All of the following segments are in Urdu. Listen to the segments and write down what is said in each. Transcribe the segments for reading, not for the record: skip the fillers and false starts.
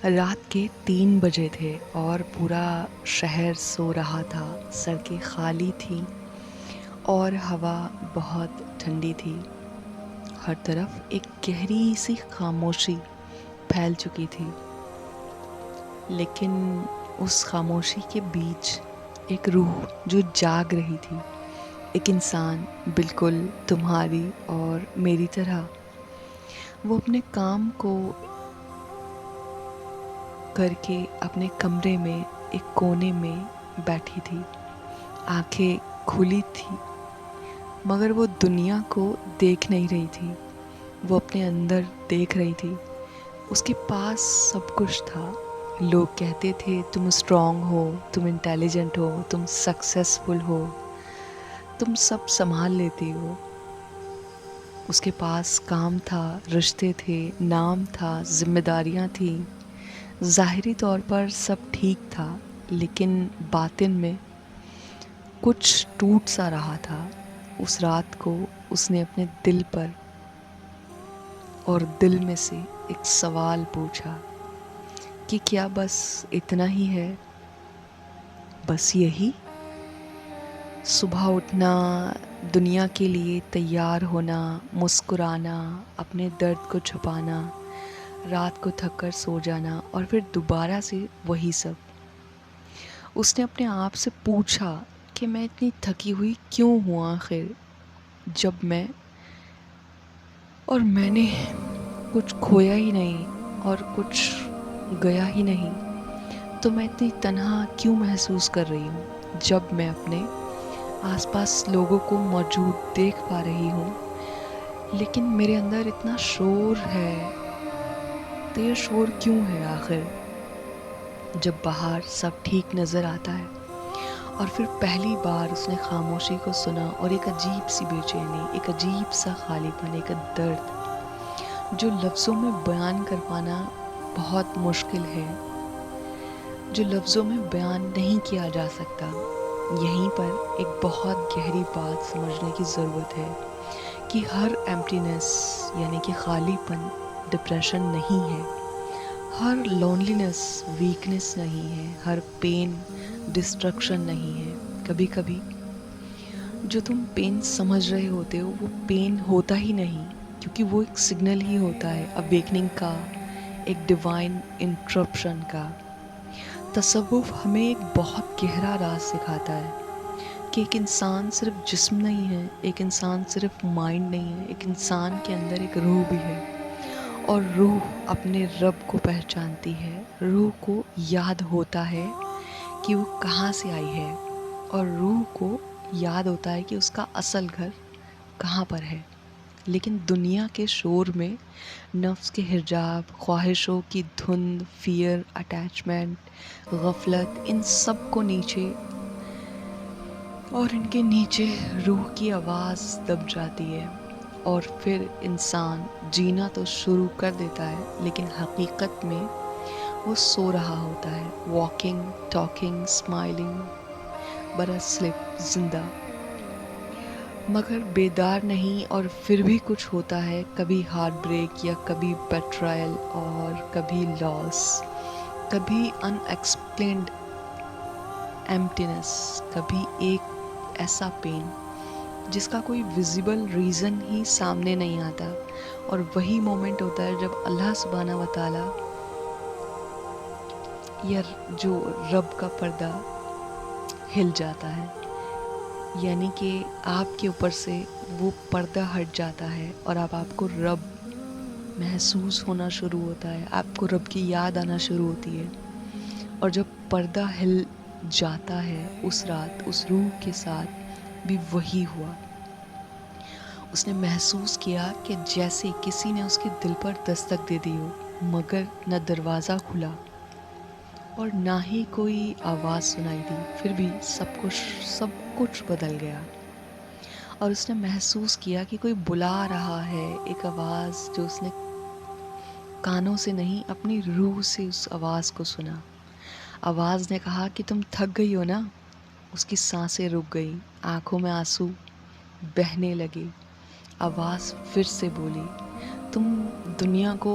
رات کے 3 بجے تھے اور پورا شہر سو رہا تھا. سڑکیں خالی تھیں اور ہوا بہت ٹھنڈی تھی. ہر طرف ایک گہری سی خاموشی پھیل چکی تھی. لیکن اس خاموشی کے بیچ ایک روح جو جاگ رہی تھی. ایک انسان بالکل تمہاری اور میری طرح. وہ اپنے کام کو کر کے اپنے کمرے میں ایک کونے میں بیٹھی تھی. آنکھیں کھلی تھی مگر وہ دنیا کو دیکھ نہیں رہی تھی. وہ اپنے اندر دیکھ رہی تھی. اس کے پاس سب کچھ تھا. لوگ کہتے تھے تم اسٹرانگ ہو، تم انٹیلیجنٹ ہو، تم سکسیسفل ہو، تم سب سنبھال لیتی ہو. اس کے پاس کام تھا، رشتے تھے، نام تھا، ذمہ داریاں تھیں. ظاہری طور پر سب ٹھیک تھا لیکن باطن میں کچھ ٹوٹ سا رہا تھا. اس رات کو اس نے اپنے دل پر اور دل میں سے ایک سوال پوچھا کہ کیا بس اتنا ہی ہے؟ بس یہی؟ صبح اٹھنا، دنیا کے لیے تیار ہونا، مسکرانا، اپنے درد کو چھپانا، رات کو تھک کر سو جانا اور پھر دوبارہ سے وہی سب. اس نے اپنے آپ سے پوچھا کہ میں اتنی تھکی ہوئی کیوں ہوں آخر؟ جب میں نے کچھ کھویا ہی نہیں اور کچھ گیا ہی نہیں تو میں اتنی تنہا کیوں محسوس کر رہی ہوں؟ جب میں اپنے آس پاس لوگوں کو موجود دیکھ پا رہی ہوں لیکن میرے اندر اتنا شور ہے، تو یہ شور کیوں ہے آخر؟ جب باہر سب ٹھیک نظر آتا ہے اور پھر پہلی بار اس نے خاموشی کو سنا اور ایک عجیب سی بے چینی، ایک عجیب سا خالی پن، ایک درد جو لفظوں میں بیان کر پانا بہت مشکل ہے، جو لفظوں میں بیان نہیں کیا جا سکتا. یہیں پر ایک بہت گہری بات سمجھنے کی ضرورت ہے کہ ہر ایمپٹینس یعنی کہ خالی پن ڈپریشن نہیں ہے. ہر لونلینس ویکنس نہیں ہے. ہر پین ڈسٹرکشن نہیں ہے. کبھی کبھی جو تم پین سمجھ رہے ہوتے ہو وہ پین ہوتا ہی نہیں، کیونکہ وہ ایک سگنل ہی ہوتا ہے اویکننگ کا، ایک ڈیوائن انٹرپشن کا. تصوف ہمیں ایک بہت گہرا راز سکھاتا ہے کہ ایک انسان صرف جسم نہیں ہے، ایک انسان صرف مائنڈ نہیں ہے، ایک انسان کے اندر ایک روح بھی ہے. اور روح اپنے رب کو پہچانتی ہے. روح کو یاد ہوتا ہے کہ وہ کہاں سے آئی ہے اور روح کو یاد ہوتا ہے کہ اس کا اصل گھر کہاں پر ہے. لیکن دنیا کے شور میں نفس کے حجاب، خواہشوں کی دھند، فیئر، اٹیچمنٹ، غفلت، ان سب کو نیچے اور ان کے نیچے روح کی آواز دب جاتی ہے اور پھر انسان جینا تو شروع کر دیتا ہے لیکن حقیقت میں وہ سو رہا ہوتا ہے. Walking, talking, smiling, but asleep, زندہ مگر بیدار نہیں. اور پھر بھی کچھ ہوتا ہے، کبھی ہارٹ بریک یا کبھی بیٹرائل اور کبھی لاس، کبھی ان ایکسپلینڈ ایمپٹینس، کبھی ایک ایسا پین جس کا کوئی ویزیبل ریزن ہی سامنے نہیں آتا. اور وہی مومنٹ ہوتا ہے جب اللہ سبحانہ و تعالی یا جو رب کا پردہ ہل جاتا ہے، یعنی کہ آپ کے اوپر سے وہ پردہ ہٹ جاتا ہے اور اب آپ کو رب محسوس ہونا شروع ہوتا ہے، آپ کو رب کی یاد آنا شروع ہوتی ہے. اور جب پردہ ہل جاتا ہے اس رات اس روح کے ساتھ بھی وہی ہوا. اس نے محسوس کیا کہ جیسے کسی نے اس کے دل پر دستک دے دی ہو مگر نہ دروازہ کھلا اور نہ ہی کوئی آواز سنائی دی. پھر بھی سب کچھ بدل گیا اور اس نے محسوس کیا کہ کوئی بلا رہا ہے. ایک آواز جو اس نے کانوں سے نہیں اپنی روح سے اس آواز کو سنا. آواز نے کہا کہ تم تھک گئی ہو نا. اس کی سانسیں رک گئی، آنکھوں میں آنسو بہنے لگے. آواز پھر سے بولی، تم دنیا کو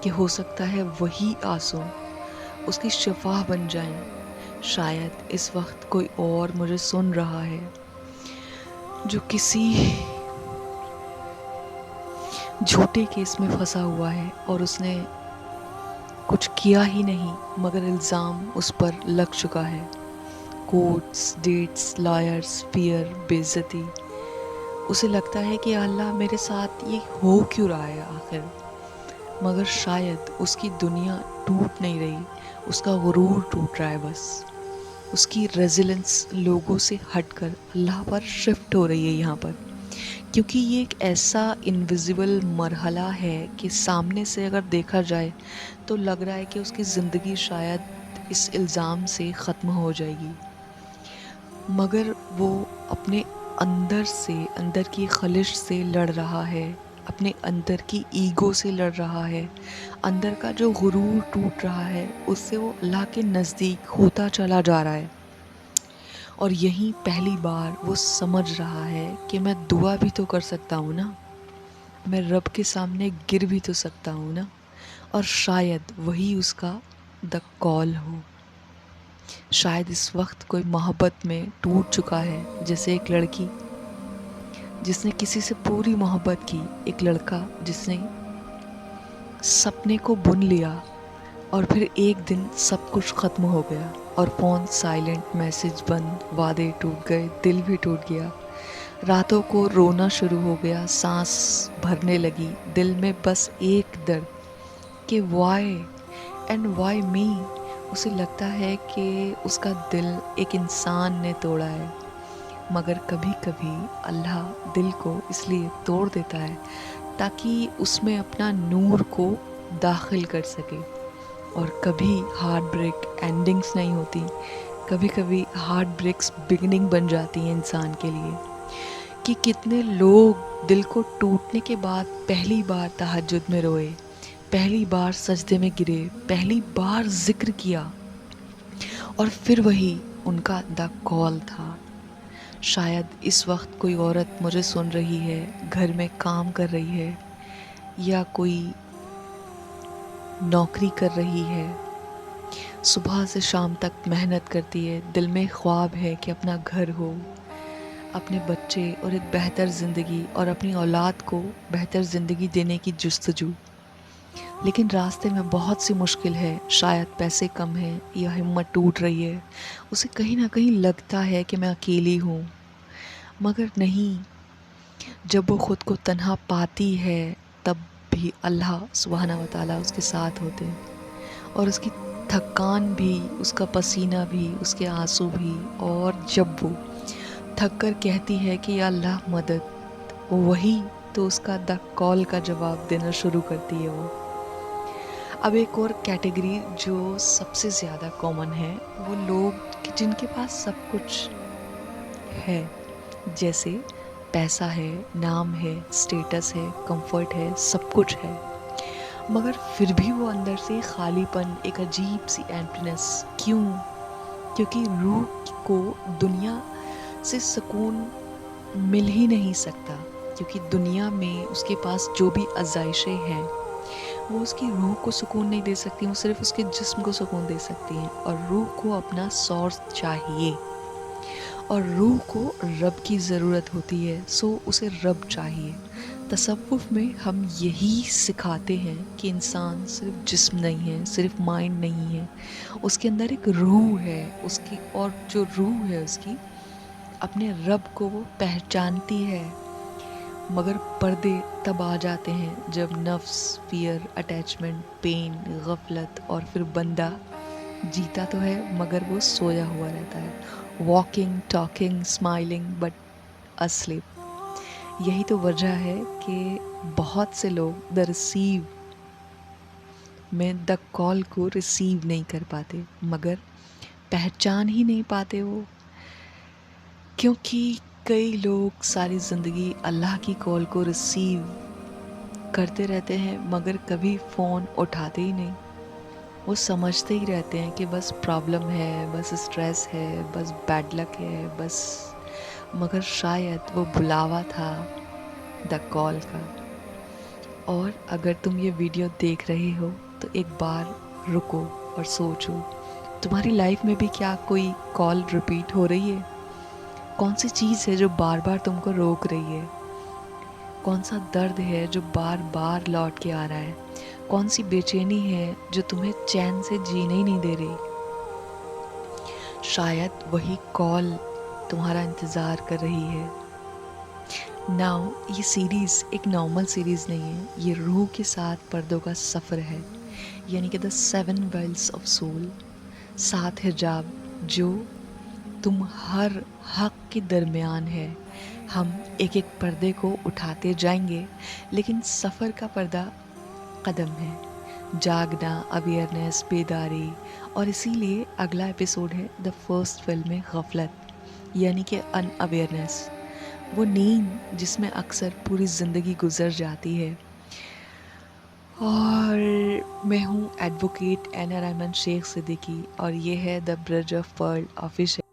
کہ ہو سکتا ہے وہی آنسو اس کی شفا بن جائیں. شاید اس وقت کوئی اور مجھے سن رہا ہے جو کسی جھوٹے کیس میں پھنسا ہوا ہے اور اس نے کچھ کیا ہی نہیں مگر الزام اس پر لگ چکا ہے. کورٹس، ڈیٹس، لائرز، فیئر، بے عزتی. اسے لگتا ہے کہ اللہ میرے ساتھ یہ ہو کیوں رہا ہے آخر. مگر شاید اس کی دنیا ٹوٹ نہیں رہی، اس کا غرور ٹوٹ رہا ہے بس. اس کی ریزیلنس لوگوں سے ہٹ کر اللہ پر شفٹ ہو رہی ہے یہاں پر. کیونکہ یہ ایک ایسا انویزیبل مرحلہ ہے کہ سامنے سے اگر دیکھا جائے تو لگ رہا ہے کہ اس کی زندگی شاید اس الزام سے ختم ہو جائے گی. مگر وہ اپنے اندر سے، اندر کی خلش سے لڑ رہا ہے، اپنے اندر کی ایگو سے لڑ رہا ہے. اندر کا جو غرور ٹوٹ رہا ہے اس سے وہ اللہ کے نزدیک ہوتا چلا جا رہا ہے. اور یہیں پہلی بار وہ سمجھ رہا ہے کہ میں دعا بھی تو کر سکتا ہوں نا، میں رب کے سامنے گر بھی تو سکتا ہوں نا. اور شاید وہی اس کا دا کال ہو. شاید اس وقت کوئی محبت میں ٹوٹ چکا ہے، جیسے ایک لڑکی جس نے کسی سے پوری محبت کی، ایک لڑکا جس نے سپنے کو بن لیا اور پھر ایک دن سب کچھ ختم ہو گیا اور فون سائلنٹ، میسج بند، وعدے ٹوٹ گئے، دل بھی ٹوٹ گیا. راتوں کو رونا شروع ہو گیا، سانس بھرنے لگی، دل میں بس ایک درد کہ وائی اینڈ وائی می. اسے لگتا ہے کہ اس کا دل ایک انسان نے توڑا ہے. مگر کبھی کبھی اللہ دل کو اس لیے توڑ دیتا ہے تاکہ اس میں اپنا نور کو داخل کر سکے. اور کبھی ہارٹ بریک اینڈنگز نہیں ہوتی، کبھی کبھی ہارٹ بریکس بگننگ بن جاتی ہیں انسان کے لیے. کہ کتنے لوگ دل کو ٹوٹنے کے بعد پہلی بار تہجد میں روئے، پہلی بار سجدے میں گرے، پہلی بار ذکر کیا، اور پھر وہی ان کا دا کال تھا. شاید اس وقت کوئی عورت مجھے سن رہی ہے، گھر میں کام کر رہی ہے یا کوئی نوکری کر رہی ہے، صبح سے شام تک محنت کرتی ہے، دل میں خواب ہے کہ اپنا گھر ہو، اپنے بچے اور ایک بہتر زندگی اور اپنی اولاد کو بہتر زندگی دینے کی جستجو. لیکن راستے میں بہت سی مشکل ہے، شاید پیسے کم ہیں یا ہمت ٹوٹ رہی ہے. اسے کہیں نہ کہیں لگتا ہے کہ میں اکیلی ہوں. مگر نہیں، جب وہ خود کو تنہا پاتی ہے تب بھی اللہ سبحانہ و تعالیٰ اس کے ساتھ ہوتے ہیں. اور اس کی تھکان بھی، اس کا پسینہ بھی، اس کے آنسو بھی. اور جب وہ تھک کر کہتی ہے کہ یا اللہ مدد، وہی تو اس کا دا کال کا جواب دینا شروع کرتی ہے وہ. اب ایک اور کیٹیگری جو سب سے زیادہ کامن ہے، وہ لوگ جن کے پاس سب کچھ ہے، جیسے پیسہ ہے، نام ہے، اسٹیٹس ہے، کمفرٹ ہے، سب کچھ ہے، مگر پھر بھی وہ اندر سے خالی پن، ایک عجیب سی ایمپٹینس. کیوں؟ کیونکہ روح کو دنیا سے سکون مل ہی نہیں سکتا. کیونکہ دنیا میں اس کے پاس جو بھی آزائشیں ہیں وہ اس کی روح کو سکون نہیں دے سکتی، وہ صرف اس کے جسم کو سکون دے سکتی ہیں. اور روح کو اپنا سورس چاہیے، اور روح کو رب کی ضرورت ہوتی ہے، سو اسے رب چاہیے. تصوف میں ہم یہی سکھاتے ہیں کہ انسان صرف جسم نہیں ہے، صرف مائنڈ نہیں ہے، اس کے اندر ایک روح ہے اس کی، اور جو روح ہے اس کی اپنے رب کو وہ پہچانتی ہے. مگر پردے تب آ جاتے ہیں جب نفس، فیئر، اٹیچمنٹ، پین، غفلت، اور پھر بندہ جیتا تو ہے مگر وہ سویا ہوا رہتا ہے. Walking, talking, smiling but asleep. یہی تو وجہ ہے کہ بہت سے لوگ دا ریسیو میں دا کال کو ریسیو نہیں کر پاتے، مگر پہچان ہی نہیں پاتے وہ. کیونکہ کئی لوگ ساری زندگی اللہ کی کال کو ریسیو کرتے رہتے ہیں مگر کبھی فون اٹھاتے ہی نہیں. وہ سمجھتے ہی رہتے ہیں کہ بس پرابلم ہے، بس اسٹریس ہے، بس بیڈ لک ہے، بس. مگر شاید وہ بلاوا تھا دا کال کا. اور اگر تم یہ ویڈیو دیکھ رہے ہو تو ایک بار رکو اور سوچو، تمہاری لائف میں بھی کیا کوئی کال ریپیٹ ہو رہی ہے؟ کون سی چیز ہے جو بار بار تم کو روک رہی ہے؟ کون سا درد ہے جو بار بار لوٹ کے آ رہا ہے؟ کون سی بے چینی ہے جو تمہیں چین سے جینے ہی نہیں دے رہی؟ شاید وہی کال تمہارا انتظار کر رہی ہے۔ ناؤ یہ سیریز ایک نارمل سیریز نہیں ہے، یہ روح کے ساتھ پردوں کا سفر ہے، یعنی کہ دا 7 ورلڈز آف سول، 7 حجاب جو تم ہر حق کے درمیان ہے۔ ہم ایک ایک پردے کو اٹھاتے جائیں گے، لیکن سفر کا پردہ قدم ہے، جاگنا، اویئرنیس، بیداری، اور اسی لیے اگلا ایپیسوڈ ہے دا فرسٹ فلم میں غفلت، یعنی کہ ان اویئرنیس، وہ نیند جس میں اکثر پوری زندگی گزر جاتی ہے۔ اور میں ہوں ایڈوکیٹ اینا رحمن شیخ صدیقی، اور یہ ہے دا برج آف پرل آفیشیل۔